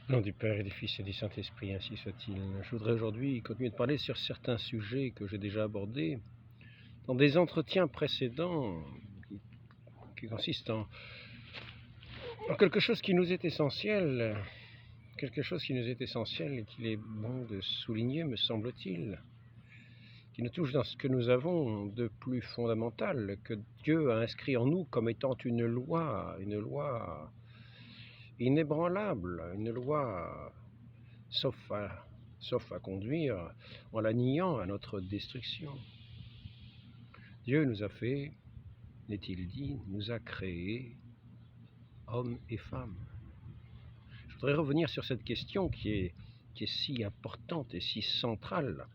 Au nom du Père et du Fils et du Saint-Esprit, ainsi soit-il. Je voudrais aujourd'hui continuer de parler sur certains sujets que j'ai déjà abordés dans des entretiens précédents qui consistent en quelque chose qui nous est essentiel, et qu'il est bon de souligner, me semble-t-il, qui nous touche dans ce que nous avons de plus fondamental, que Dieu a inscrit en nous comme étant une loi inébranlable, une loi sauf à conduire en la niant à notre destruction. Dieu nous a fait, n'est-il dit, nous a créés hommes et femmes. Je voudrais revenir sur cette question qui est si importante et si centrale.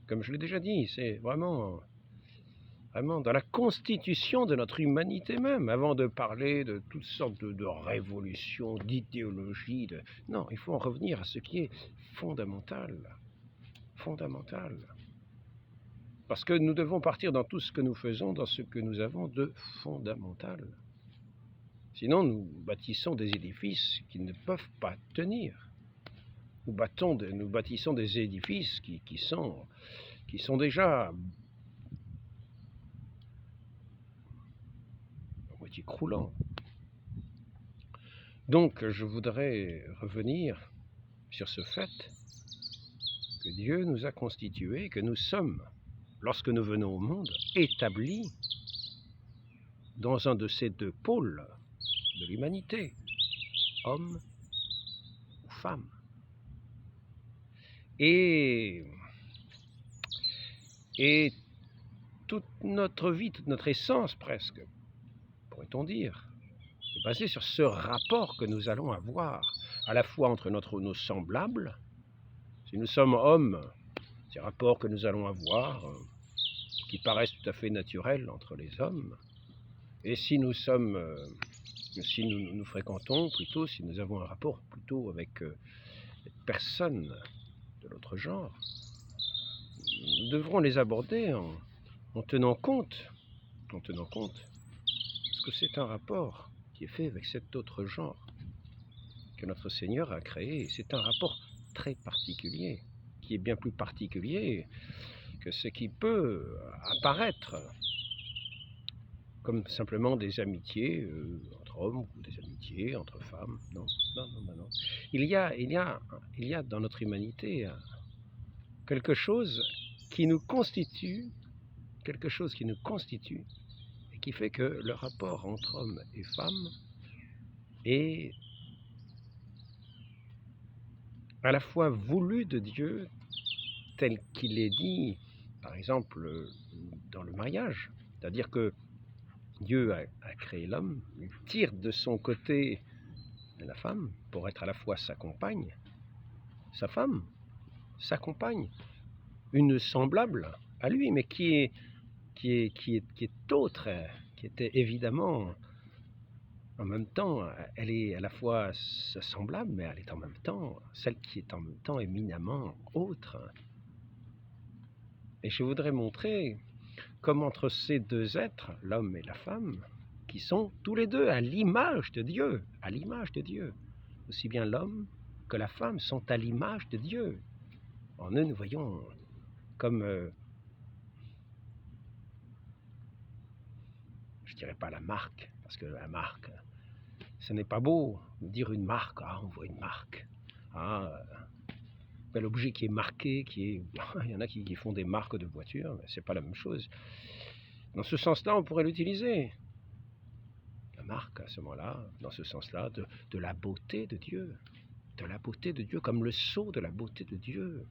Comme je l'ai déjà dit, c'est vraiment dans la constitution de notre humanité même, avant de parler de toutes sortes de révolutions, d'idéologies. Non, il faut en revenir à ce qui est fondamental. Parce que nous devons partir dans tout ce que nous faisons, dans ce que nous avons de fondamental. Sinon, nous bâtissons des édifices qui ne peuvent pas tenir. Nous bâtissons des édifices qui sont déjà à moitié croulants. Donc, je voudrais revenir sur ce fait que Dieu nous a constitués, que nous sommes, lorsque nous venons au monde, établis dans un de ces deux pôles de l'humanité, homme ou femme. Et toute notre vie, toute notre essence presque, pourrait-on dire, est basée sur ce rapport que nous allons avoir, à la fois entre nos semblables, si nous sommes hommes, ces rapports que nous allons avoir, qui paraissent tout à fait naturels entre les hommes, et si nous nous fréquentons plutôt, si nous avons un rapport plutôt avec personnes de l'autre genre, nous devrons les aborder en tenant compte, parce que c'est un rapport qui est fait avec cet autre genre que notre Seigneur a créé. C'est un rapport très particulier, qui est bien plus particulier que ce qui peut apparaître comme simplement des amitiés entre hommes ou des amitiés entre femmes. Non. Il y a dans notre humanité quelque chose qui nous constitue, et qui fait que le rapport entre hommes et femmes est à la fois voulu de Dieu, tel qu'il est dit, par exemple, dans le mariage. C'est-à-dire que Dieu a créé l'homme, il tire de son côté la femme pour être à la fois sa compagne, sa femme, sa compagne, une semblable à lui, mais qui est autre, qui était évidemment en même temps, elle est à la fois sa semblable, mais elle est en même temps celle qui est en même temps éminemment autre. Et je voudrais montrer comme entre ces deux êtres, l'homme et la femme, qui sont tous les deux à l'image de Dieu, aussi bien l'homme que la femme sont à l'image de Dieu. En eux, nous voyons comme, je dirais pas la marque, parce que la marque, ce n'est pas beau de dire une marque, on voit une marque. Bel objet qui est marqué, il y en a qui font des marques de voitures, mais c'est pas la même chose. Dans ce sens-là, on pourrait l'utiliser. La marque, à ce moment-là, dans ce sens-là, de la beauté de Dieu. De la beauté de Dieu, comme le sceau de la beauté de Dieu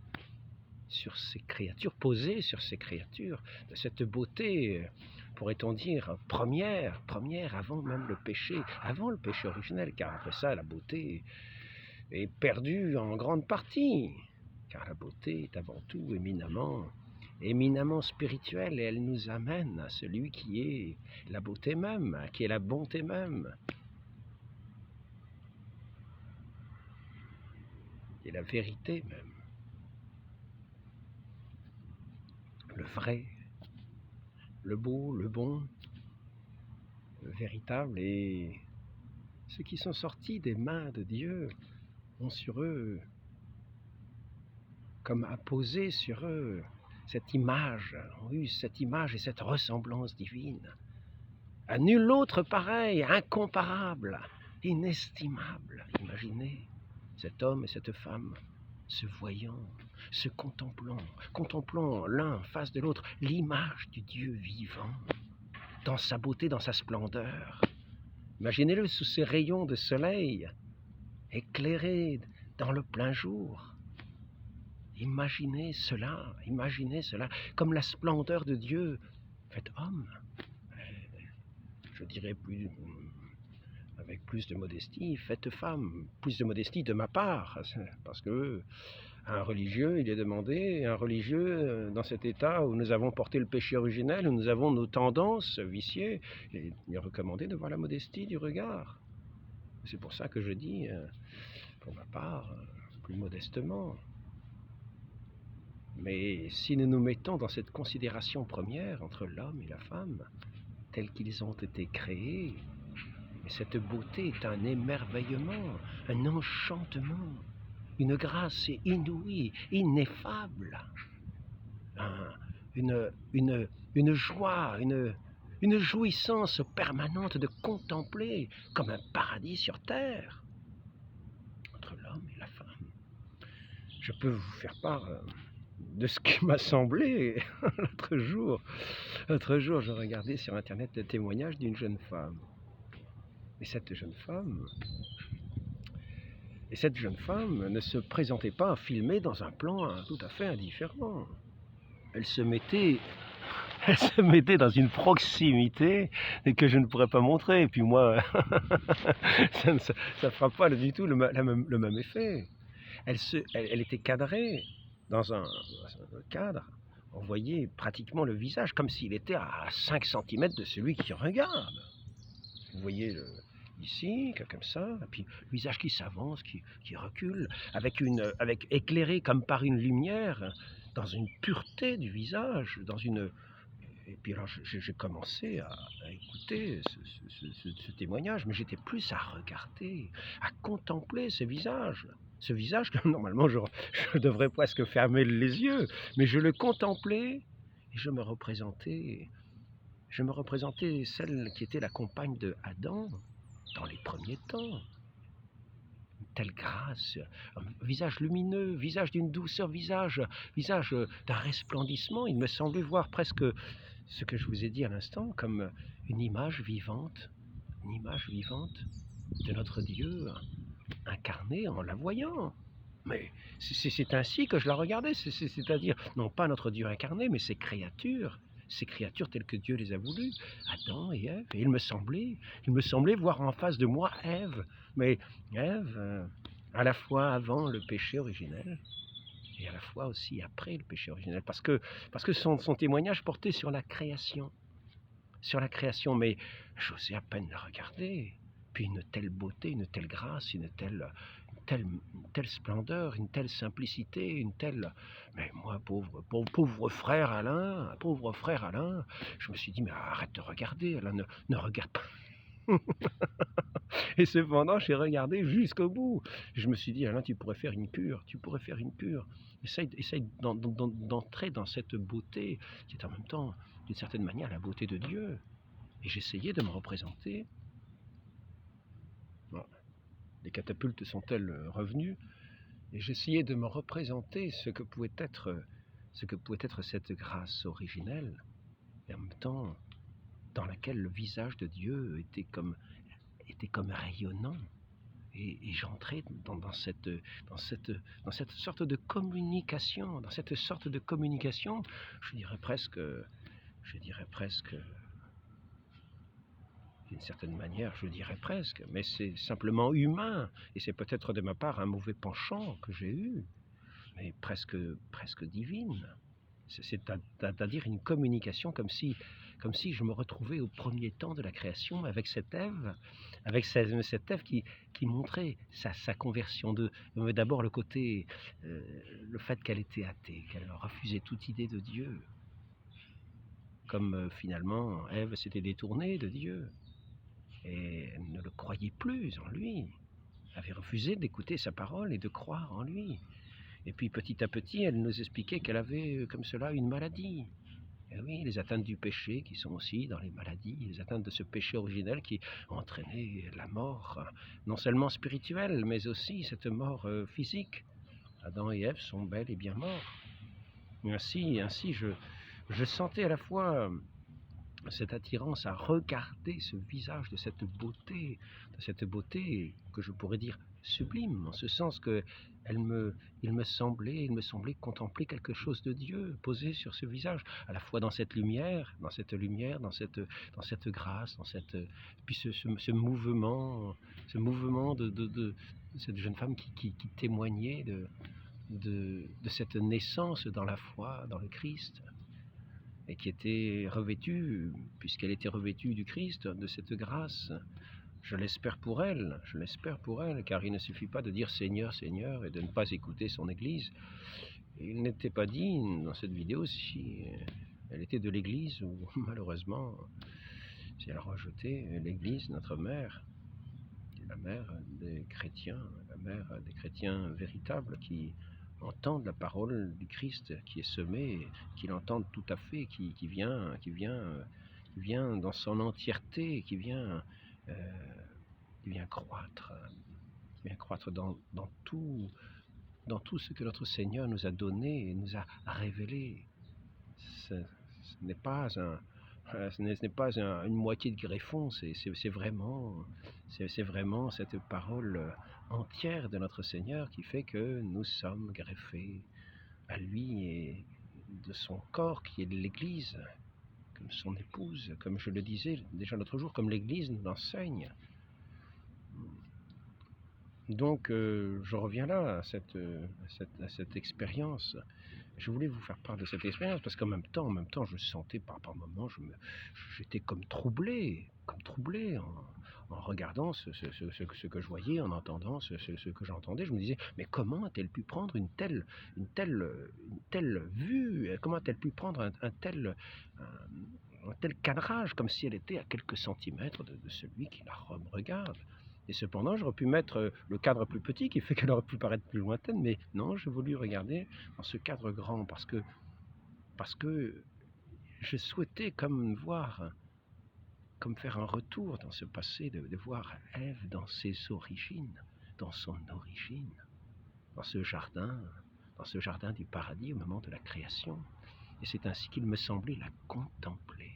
sur ces créatures, posées sur ces créatures, de cette beauté, pourrait-on dire, première avant même le péché originel, car après ça, la beauté est perdue en grande partie, car la beauté est avant tout éminemment spirituelle, et elle nous amène à celui qui est la beauté même, qui est la bonté même, et la vérité même. Le vrai, le beau, le bon, le véritable, et ceux qui sont sortis des mains de Dieu ont sur eux, comme apposé sur eux, cette image, ont eu cette image et cette ressemblance divine. À nul autre pareil, incomparable, inestimable. Imaginez cet homme et cette femme se voyant, se contemplant l'un en face de l'autre l'image du Dieu vivant, dans sa beauté, dans sa splendeur. Imaginez-le sous ces rayons de soleil, éclairé dans le plein jour. Imaginez cela, comme la splendeur de Dieu fait homme. Je dirais plus, avec plus de modestie, faite femme, plus de modestie de ma part, parce que un religieux, il est demandé, un religieux, dans cet état où nous avons porté le péché originel, où nous avons nos tendances viciées, il est recommandé de voir la modestie du regard. C'est pour ça que je dis, pour ma part, plus modestement. Mais si nous nous mettons dans cette considération première entre l'homme et la femme, tels qu'ils ont été créés, et cette beauté est un émerveillement, un enchantement, une grâce inouïe, ineffable, une joie, une jouissance permanente de contempler comme un paradis sur terre entre l'homme et la femme. Je peux vous faire part de ce qui m'a semblé l'autre jour. L'autre jour, je regardais sur Internet le témoignage d'une jeune femme. Et cette jeune femme ne se présentait pas filmée dans un plan tout à fait indifférent. Elle se mettait dans une proximité que je ne pourrais pas montrer. Et puis moi, ça ne fera pas du tout le même effet. Elle était cadrée dans un cadre. On voyait pratiquement le visage, comme s'il était à 5 cm de celui qui regarde. Vous voyez ici, comme ça, et puis le visage qui s'avance, qui recule, avec éclairé comme par une lumière, dans une pureté du visage, Et puis alors j'ai commencé à écouter ce témoignage, mais j'étais plus à regarder, à contempler ce visage que normalement je devrais presque fermer les yeux, mais je le contemplais et je me représentais celle qui était la compagne de Adam dans les premiers temps. Une telle grâce, un visage lumineux, visage d'une douceur, visage d'un resplendissement. Il me semblait voir presque ce que je vous ai dit à l'instant comme une image vivante de notre Dieu incarné en la voyant. Mais c'est ainsi que je la regardais, c'est-à-dire non pas notre Dieu incarné, mais ces créatures telles que Dieu les a voulues, Adam et Ève. Et il me semblait voir en face de moi Ève, mais Ève, à la fois avant le péché originel, et à la fois aussi après le péché originel, parce que son témoignage portait sur la création, mais j'osais à peine la regarder. Puis une telle beauté, une telle grâce, une telle splendeur, une telle simplicité, Mais moi, pauvre frère Alain, je me suis dit, mais arrête de regarder, Alain, ne regarde pas. Et cependant, j'ai regardé jusqu'au bout. Je me suis dit, Alain, tu pourrais faire une cure. Essaye d'entrer dans cette beauté, qui est en même temps, d'une certaine manière, la beauté de Dieu. Et j'essayais de me représenter. Bon, les catapultes sont-elles revenues? Et j'essayais de me représenter ce que pouvait être cette grâce originelle, et en même temps, dans laquelle le visage de Dieu était comme rayonnant. Et j'entrais dans cette sorte de communication, je dirais presque, d'une certaine manière, mais c'est simplement humain, et c'est peut-être de ma part un mauvais penchant que j'ai eu, mais presque divine. C'est-à-dire une communication comme si je me retrouvais au premier temps de la création avec cette Ève, qui montrait sa conversion, d'abord le côté, le fait qu'elle était athée, qu'elle refusait toute idée de Dieu, comme finalement Ève s'était détournée de Dieu. et elle ne le croyait plus en lui, avait refusé d'écouter sa parole et de croire en lui. Et puis petit à petit, elle nous expliquait qu'elle avait comme cela une maladie. Et oui, les atteintes du péché qui sont aussi dans les maladies, les atteintes de ce péché originel qui entraînait la mort, non seulement spirituelle, mais aussi cette mort physique. Adam et Ève sont bel et bien morts. Ainsi je sentais à la fois cette attirance à regarder ce visage de cette beauté que je pourrais dire sublime, en ce sens que il me semblait contempler quelque chose de Dieu posé sur ce visage, à la fois dans cette lumière, dans cette grâce, puis ce mouvement de cette jeune femme qui témoignait de cette naissance dans la foi, dans le Christ, et qui était revêtue, puisqu'elle était revêtue du Christ, de cette grâce. Je l'espère pour elle, car il ne suffit pas de dire Seigneur, Seigneur, et de ne pas écouter son Église. Il n'était pas dit dans cette vidéo si elle était de l'Église ou malheureusement, si elle rejetait l'Église, notre mère, la mère des chrétiens, véritables qui entendent la parole du Christ qui est semée, qui l'entendent tout à fait, qui vient dans son entièreté, qui vient croître, dans tout ce que notre Seigneur nous a donné et nous a révélé. Ce n'est pas une moitié de greffon, c'est vraiment cette parole entière de notre Seigneur qui fait que nous sommes greffés à lui et de son corps qui est l'Église, comme son épouse, comme je le disais déjà l'autre jour, comme l'Église nous l'enseigne. Donc je reviens là à cette expérience. Je voulais vous faire part de cette expérience parce qu'en même temps, je sentais par moments, j'étais comme troublé en regardant ce que je voyais, en entendant ce que j'entendais. Je me disais, mais comment a-t-elle pu prendre une telle vue? Comment a-t-elle pu prendre un tel cadrage, comme si elle était à quelques centimètres de celui qui la regarde? Et cependant, j'aurais pu mettre le cadre plus petit, qui fait qu'elle aurait pu paraître plus lointaine, mais non, j'ai voulu regarder dans ce cadre grand, parce que je souhaitais comme faire un retour dans ce passé, de voir Ève dans ses origines, dans son origine, dans ce jardin du paradis au moment de la création. Et c'est ainsi qu'il me semblait la contempler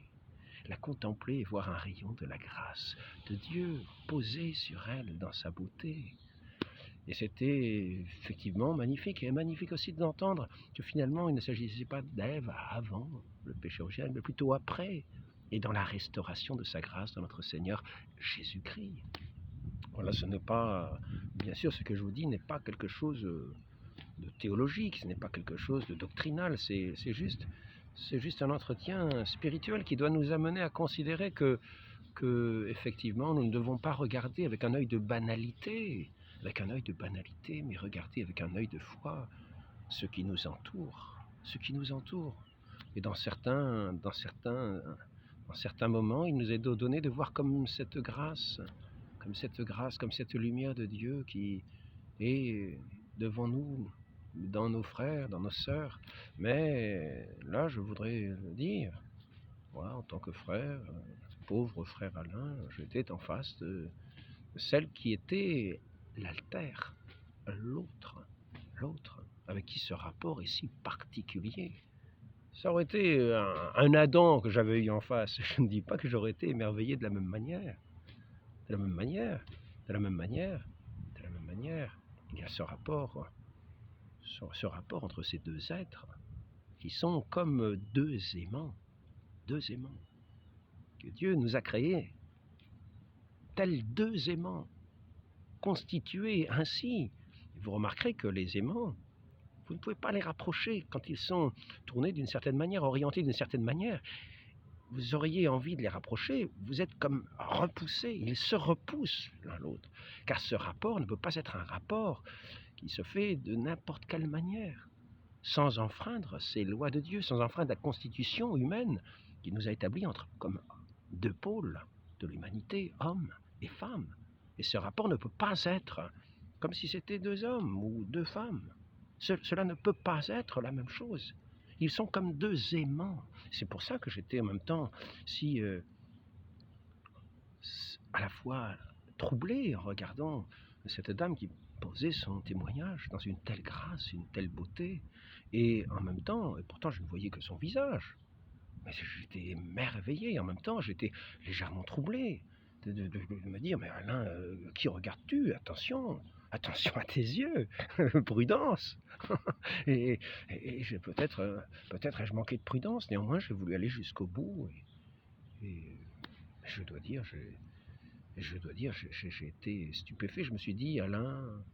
et voir un rayon de la grâce de Dieu posé sur elle dans sa beauté. Et c'était effectivement magnifique, et magnifique aussi d'entendre que finalement il ne s'agissait pas d'Ève avant le péché originel, mais plutôt après, et dans la restauration de sa grâce dans notre Seigneur Jésus-Christ. Voilà, ce n'est pas, bien sûr, ce que je vous dis n'est pas quelque chose de théologique, ce n'est pas quelque chose de doctrinal, c'est juste un entretien spirituel qui doit nous amener à considérer que effectivement, nous ne devons pas regarder avec un œil de banalité, mais regarder avec un œil de foi ce qui nous entoure. Et dans certains moments, il nous est donné de voir comme cette grâce, comme cette lumière de Dieu qui est devant nous, dans nos frères, dans nos sœurs. Mais là, je voudrais dire, moi, en tant que frère, pauvre frère Alain, j'étais en face de celle qui était l'altère, l'autre, avec qui ce rapport est si particulier. Ça aurait été un Adam que j'avais eu en face. Je ne dis pas que j'aurais été émerveillé de la même manière. Il y a ce rapport entre ces deux êtres qui sont comme deux aimants, que Dieu nous a créés, tels deux aimants, constitués ainsi. Vous remarquerez que les aimants, vous ne pouvez pas les rapprocher quand ils sont tournés d'une certaine manière, orientés d'une certaine manière. Vous auriez envie de les rapprocher, vous êtes comme repoussés, ils se repoussent l'un l'autre, car ce rapport ne peut pas être un rapport qui se fait de n'importe quelle manière, sans enfreindre ces lois de Dieu, sans enfreindre la constitution humaine qui nous a établis comme deux pôles. de l'humanité, hommes et femmes. Et ce rapport ne peut pas être comme si c'était deux hommes ou deux femmes. Cela ne peut pas être la même chose. Ils sont comme deux aimants. C'est pour ça que j'étais en même temps si à la fois troublé en regardant cette dame qui posait son témoignage dans une telle grâce, une telle beauté, et en même temps, et pourtant je ne voyais que son visage, mais j'étais émerveillé, en même temps j'étais légèrement troublé de me dire, mais Alain, qui regardes-tu? Attention, attention à tes yeux, prudence. et peut-être ai-je manqué de prudence, néanmoins j'ai voulu aller jusqu'au bout, et je dois dire, j'ai été stupéfait. Je me suis dit, Alain,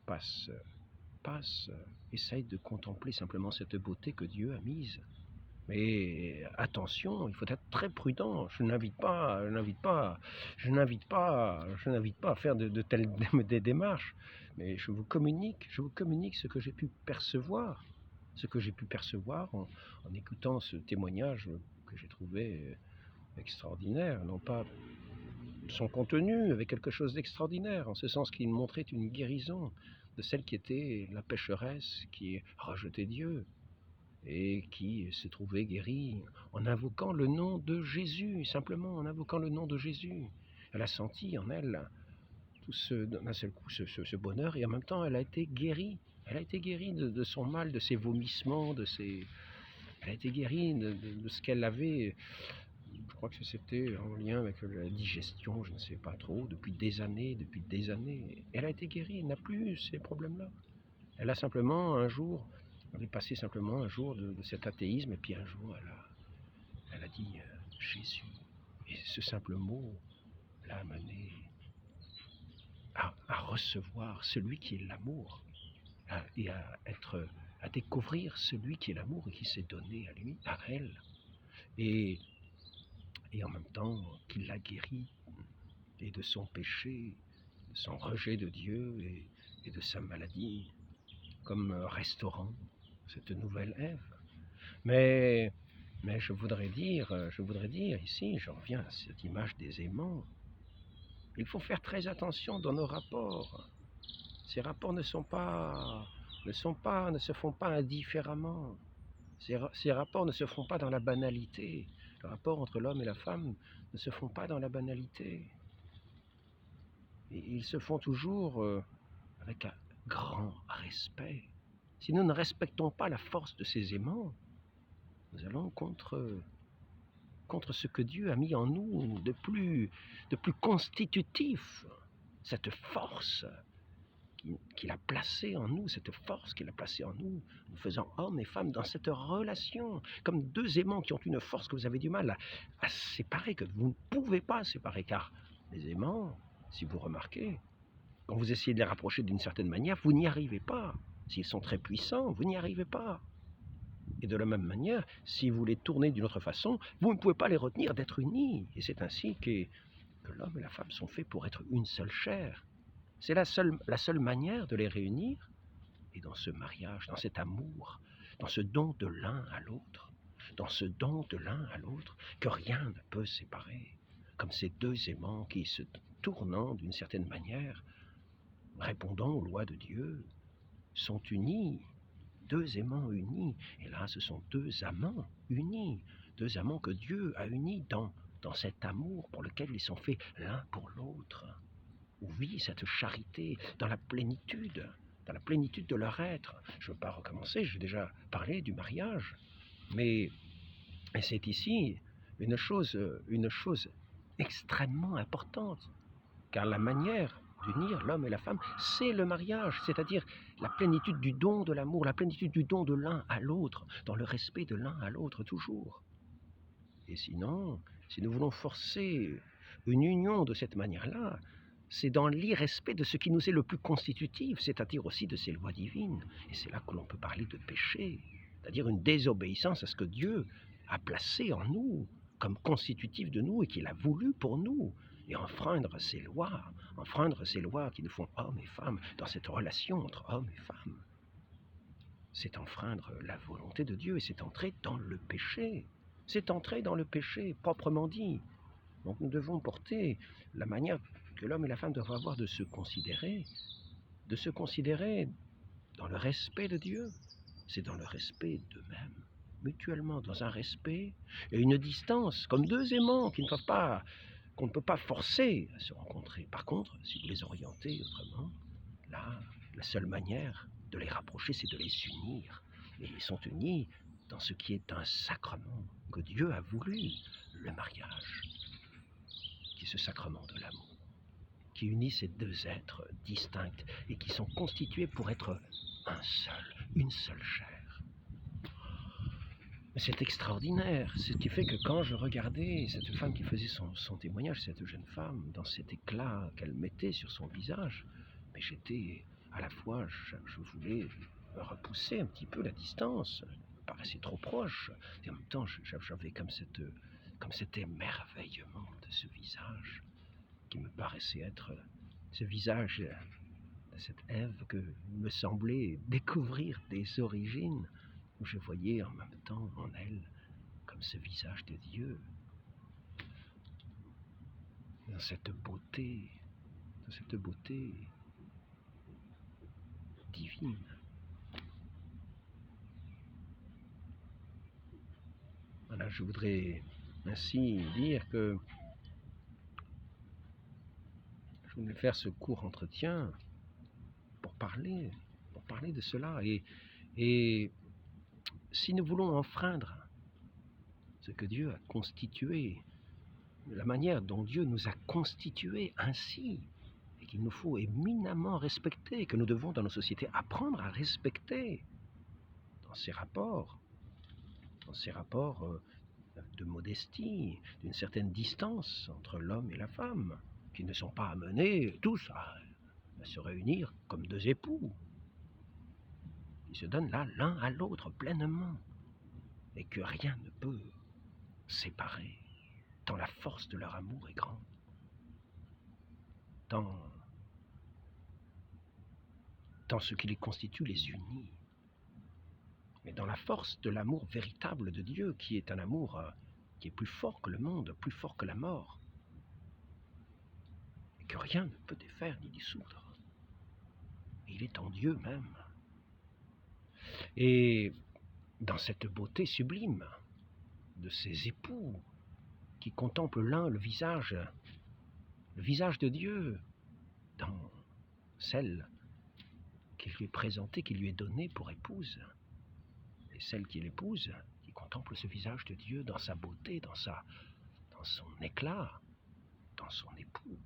passe, essaye de contempler simplement cette beauté que Dieu a mise. Mais attention, il faut être très prudent. Je n'invite pas à faire de telles des démarches. Mais je vous communique ce que j'ai pu percevoir, en écoutant ce témoignage que j'ai trouvé extraordinaire, non pas son contenu avait quelque chose d'extraordinaire, en ce sens qu'il montrait une guérison de celle qui était la pécheresse, qui rejetait Dieu, et qui se trouvait guérie en invoquant le nom de Jésus, simplement en invoquant le nom de Jésus. Elle a senti en elle d'un seul coup ce bonheur, et en même temps elle a été guérie. Elle a été guérie de son mal, de ses vomissements, elle a été guérie de ce qu'elle avait. Je crois que c'était en lien avec la digestion, je ne sais pas trop, depuis des années. Elle a été guérie, elle n'a plus ces problèmes-là. Elle a simplement un jour, elle est passée simplement un jour de cet athéisme, et puis un jour elle a dit Jésus. Et ce simple mot l'a amené à recevoir celui qui est l'amour, et à découvrir celui qui est l'amour et qui s'est donné à lui, à elle. Et en même temps qu'il l'a guéri et de son péché, de son rejet de Dieu et de sa maladie, comme restaurant cette nouvelle Ève. Mais je voudrais dire ici, je reviens à cette image des aimants, il faut faire très attention dans nos rapports. Ces rapports ne se font pas indifféremment. Ces rapports ne se font pas dans la banalité. Les rapports entre l'homme et la femme ne se font pas dans la banalité. Et ils se font toujours avec un grand respect. Si nous ne respectons pas la force de ces aimants, nous allons contre ce que Dieu a mis en nous de plus constitutif, cette force qu'il a placée en nous, nous faisant hommes et femmes dans cette relation, comme deux aimants qui ont une force que vous avez du mal à séparer, que vous ne pouvez pas séparer, car les aimants, si vous remarquez, quand vous essayez de les rapprocher d'une certaine manière, vous n'y arrivez pas. S'ils sont très puissants, vous n'y arrivez pas. Et de la même manière, si vous les tournez d'une autre façon, vous ne pouvez pas les retenir d'être unis. Et c'est ainsi que l'homme et la femme sont faits pour être une seule chair. C'est la seule manière de les réunir. Et dans ce mariage, dans cet amour, dans ce don de l'un à l'autre, que rien ne peut séparer, comme ces deux aimants qui, se tournant d'une certaine manière, répondant aux lois de Dieu, sont unis, deux aimants unis. Et là, ce sont deux amants unis, deux amants que Dieu a unis dans cet amour pour lequel ils sont faits l'un pour l'autre, où vit cette charité dans la plénitude de leur être. Je ne veux pas recommencer, j'ai déjà parlé du mariage, mais c'est ici une chose extrêmement importante, car la manière d'unir l'homme et la femme, c'est le mariage, c'est-à-dire la plénitude du don de l'amour, la plénitude du don de l'un à l'autre, dans le respect de l'un à l'autre toujours. Et sinon, si nous voulons forcer une union de cette manière-là, c'est dans l'irrespect de ce qui nous est le plus constitutif, c'est-à-dire aussi de ces lois divines. Et c'est là que l'on peut parler de péché, c'est-à-dire une désobéissance à ce que Dieu a placé en nous comme constitutif de nous et qu'il a voulu pour nous. Et enfreindre ces lois qui nous font hommes et femmes dans cette relation entre hommes et femmes, c'est enfreindre la volonté de Dieu et c'est entrer dans le péché. C'est entrer dans le péché, proprement dit. Donc nous devons porter la manière que l'homme et la femme doivent avoir de se considérer dans le respect de Dieu. C'est dans le respect d'eux-mêmes, mutuellement, dans un respect et une distance, comme deux aimants qu'on ne peut pas forcer à se rencontrer. Par contre, si vous les orientez autrement, là, la seule manière de les rapprocher, c'est de les unir. Et ils sont unis dans ce qui est un sacrement que Dieu a voulu, le mariage, qui est ce sacrement de l'amour, qui unit ces deux êtres distincts et qui sont constitués pour être un seul, une seule chair. Mais c'est extraordinaire, ce qui fait que quand je regardais cette femme qui faisait son témoignage, cette jeune femme, dans cet éclat qu'elle mettait sur son visage, mais j'étais à la fois, je voulais repousser un petit peu la distance, elle me paraissait trop proche, et en même temps j'avais comme cet émerveillement de ce visage, qui me paraissait être ce visage de cette Ève que me semblait découvrir des origines, où je voyais en même temps en elle comme ce visage de Dieu, dans cette beauté divine. Voilà, je voudrais ainsi dire que je voulais faire ce court entretien pour parler de cela. Et si nous voulons enfreindre ce que Dieu a constitué, la manière dont Dieu nous a constitués ainsi, et qu'il nous faut éminemment respecter, que nous devons dans nos sociétés apprendre à respecter dans ces rapports de modestie, d'une certaine distance entre l'homme et la femme, qui ne sont pas amenés tous à se réunir comme deux époux, qui se donnent là l'un à l'autre pleinement, et que rien ne peut séparer, tant la force de leur amour est grande, tant ce qui les constitue les unit, mais dans la force de l'amour véritable de Dieu, qui est un amour qui est plus fort que le monde, plus fort que la mort, et que rien ne peut défaire ni dissoudre. Et il est en Dieu même. Et dans cette beauté sublime de ces époux qui contemplent l'un le visage de Dieu, dans celle qui lui est présentée, qui lui est donnée pour épouse, et celle qui est l'épouse, qui contemple ce visage de Dieu dans sa beauté, dans son éclat, dans son époux.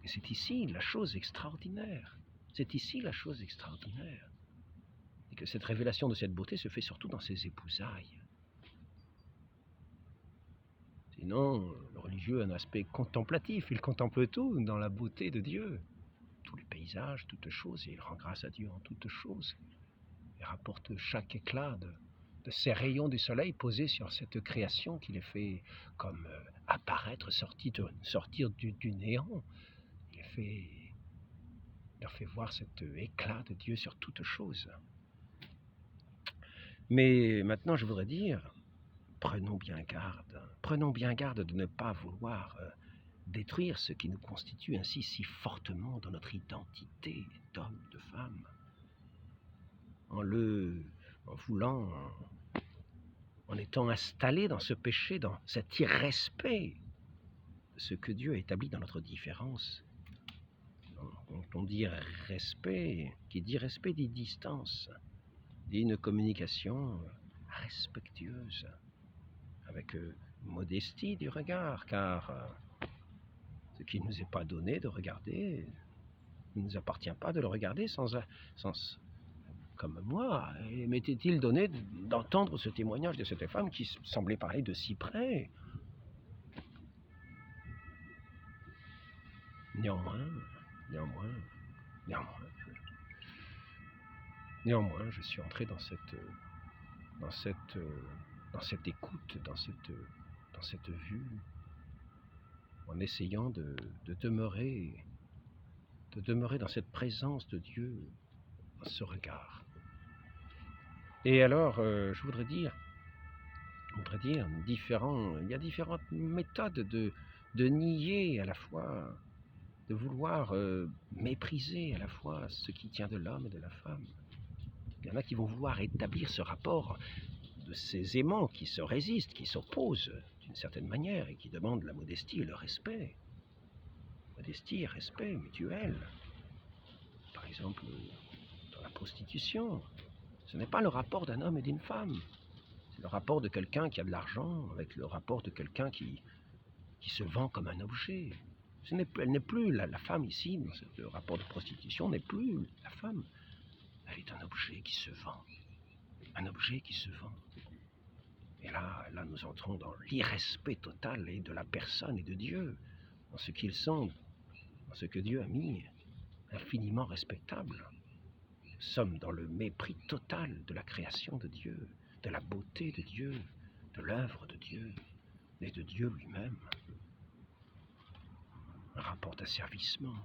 Et c'est ici la chose extraordinaire. C'est ici la chose extraordinaire. Et que cette révélation de cette beauté se fait surtout dans ces épousailles. Sinon, le religieux a un aspect contemplatif. Il contemple tout dans la beauté de Dieu. Tous les paysages, toutes choses, et il rend grâce à Dieu en toutes choses. Il rapporte chaque éclat de ces rayons du soleil posés sur cette création qui les fait comme apparaître, sortir du néant. Il leur fait voir cet éclat de Dieu sur toutes choses. Mais maintenant, je voudrais dire, prenons bien garde de ne pas vouloir détruire ce qui nous constitue ainsi si fortement dans notre identité d'homme, de femme, en étant installés dans ce péché, dans cet irrespect de ce que Dieu a établi dans notre différence. Quand on dit respect, qui dit respect dit distance, dit une communication respectueuse, avec modestie du regard, car ce qui ne nous est pas donné de regarder, il ne nous appartient pas de le regarder sans comme moi. Et m'était-il donné d'entendre ce témoignage de cette femme qui semblait parler de si près. Néanmoins, je suis entré dans cette écoute, dans cette vue, en essayant de demeurer dans cette présence de Dieu, dans ce regard. Et alors, je voudrais dire on pourrait dire, il y a différentes méthodes de nier à la fois, de vouloir mépriser à la fois ce qui tient de l'homme et de la femme. Il y en a qui vont vouloir établir ce rapport de ces aimants qui se résistent, qui s'opposent d'une certaine manière et qui demandent la modestie et le respect. Modestie et respect mutuel. Par exemple, dans la prostitution, ce n'est pas le rapport d'un homme et d'une femme. C'est le rapport de quelqu'un qui a de l'argent avec le rapport de quelqu'un qui se vend comme un objet. Elle n'est plus la femme ici, dans ce rapport de prostitution, n'est plus la femme. Elle est un objet qui se vend. Un objet qui se vend. Et là, nous entrons dans l'irrespect total et de la personne et de Dieu, dans ce qu'ils sont, dans ce que Dieu a mis infiniment respectable. Nous sommes dans le mépris total de la création de Dieu, de la beauté de Dieu, de l'œuvre de Dieu et de Dieu lui-même. Un rapport d'asservissement,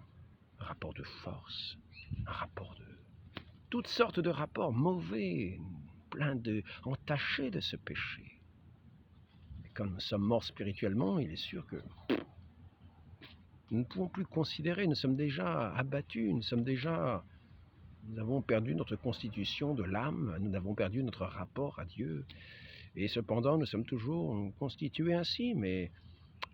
un rapport de force, un rapport de... toutes sortes de rapports mauvais, entachés de ce péché. Et comme nous sommes morts spirituellement, il est sûr que nous ne pouvons plus considérer, nous sommes déjà abattus, nous avons perdu notre constitution de l'âme, nous avons perdu notre rapport à Dieu. Et cependant, nous sommes toujours constitués ainsi, mais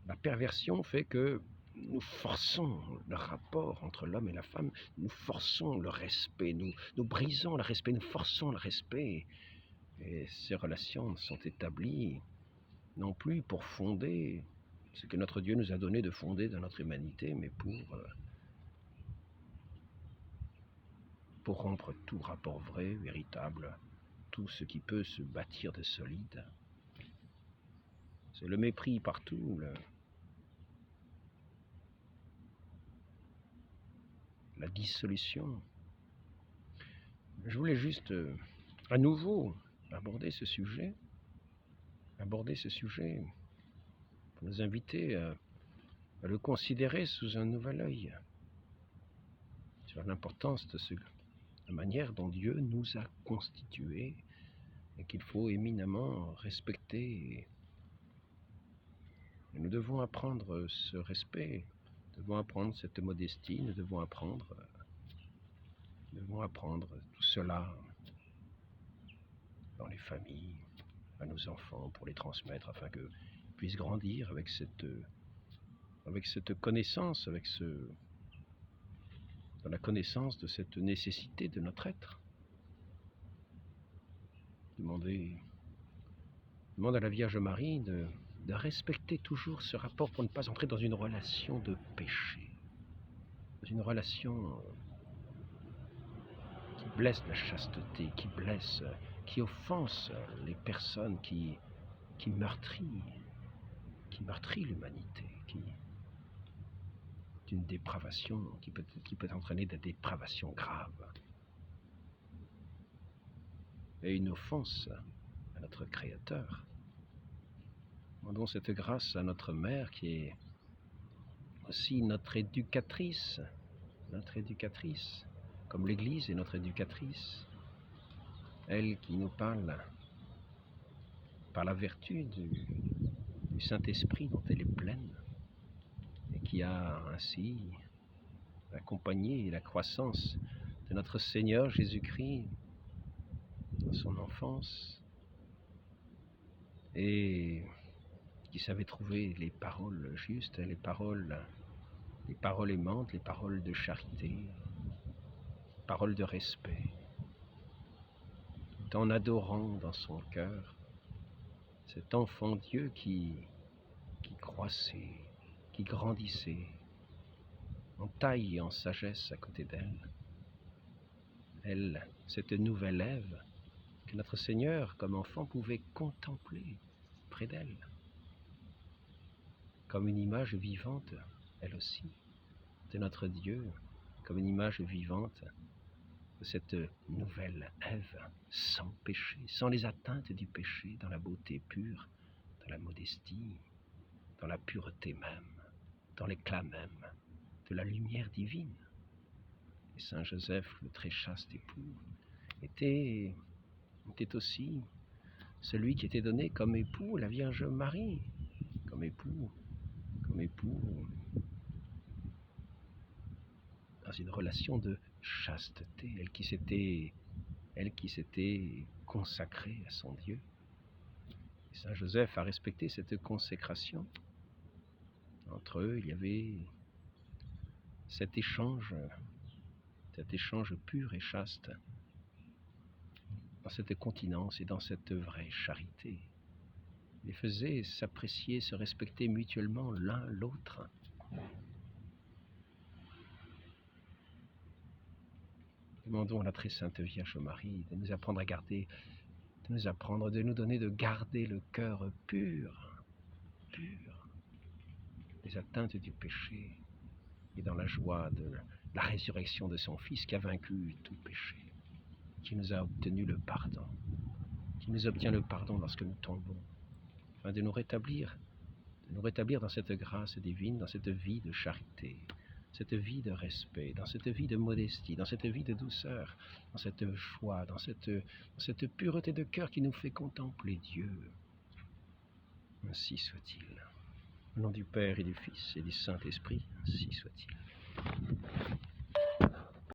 la perversion fait que nous forçons le rapport entre l'homme et la femme, nous forçons le respect, nous brisons le respect, nous forçons le respect. Et ces relations sont établies non plus pour fonder ce que notre Dieu nous a donné de fonder dans notre humanité, mais pour rompre tout rapport vrai, véritable, tout ce qui peut se bâtir de solide. C'est le mépris partout, la dissolution. Je voulais juste à nouveau aborder ce sujet, pour nous inviter à le considérer sous un nouvel œil, sur l'importance de la manière dont Dieu nous a constitués et qu'il faut éminemment respecter. Et nous devons apprendre ce respect, nous devons apprendre cette modestie, nous devons apprendre tout cela dans les familles, à nos enfants, pour les transmettre afin qu'ils puissent grandir avec cette connaissance, dans la connaissance de cette nécessité de notre être. Demande à la Vierge Marie de respecter toujours ce rapport pour ne pas entrer dans une relation de péché, dans une relation qui blesse la chasteté, qui offense les personnes, qui meurtrit l'humanité, d'une dépravation qui peut entraîner des dépravations graves et une offense à notre Créateur. Demandons cette grâce à notre Mère qui est aussi notre éducatrice, comme l'Église est notre éducatrice, elle qui nous parle par la vertu du Saint-Esprit dont elle est pleine, et qui a ainsi accompagné la croissance de notre Seigneur Jésus-Christ dans son enfance, et qui savait trouver les paroles justes, les paroles aimantes, les paroles de charité, paroles de respect, tout en adorant dans son cœur cet enfant Dieu qui croissait, qui grandissait en taille et en sagesse à côté d'elle. Elle, cette nouvelle Ève, que notre Seigneur, comme enfant, pouvait contempler près d'elle, comme une image vivante, elle aussi, de notre Dieu, comme une image vivante de cette nouvelle Ève, sans péché, sans les atteintes du péché, dans la beauté pure, dans la modestie, dans la pureté même, dans l'éclat même de la lumière divine. Et Saint Joseph, le très chaste époux, était aussi celui qui était donné comme époux, la Vierge Marie, comme époux, dans une relation de chasteté, elle qui s'était consacrée à son Dieu. Et Saint Joseph a respecté cette consécration. Entre eux, il y avait cet échange pur et chaste, dans cette continence et dans cette vraie charité. Il les faisait s'apprécier, se respecter mutuellement l'un l'autre. Demandons à la très sainte Vierge Marie de nous apprendre à garder, de nous donner de garder le cœur pur, des atteintes du péché, et dans la joie de la résurrection de son Fils qui a vaincu tout péché, qui nous a obtenu le pardon, qui nous obtient le pardon lorsque nous tombons, afin de nous rétablir dans cette grâce divine, dans cette vie de charité, cette vie de respect, dans cette vie de modestie, dans cette vie de douceur, dans cette joie, dans cette pureté de cœur qui nous fait contempler Dieu. Ainsi soit-il. Au nom du Père et du Fils et du Saint-Esprit, ainsi soit-il.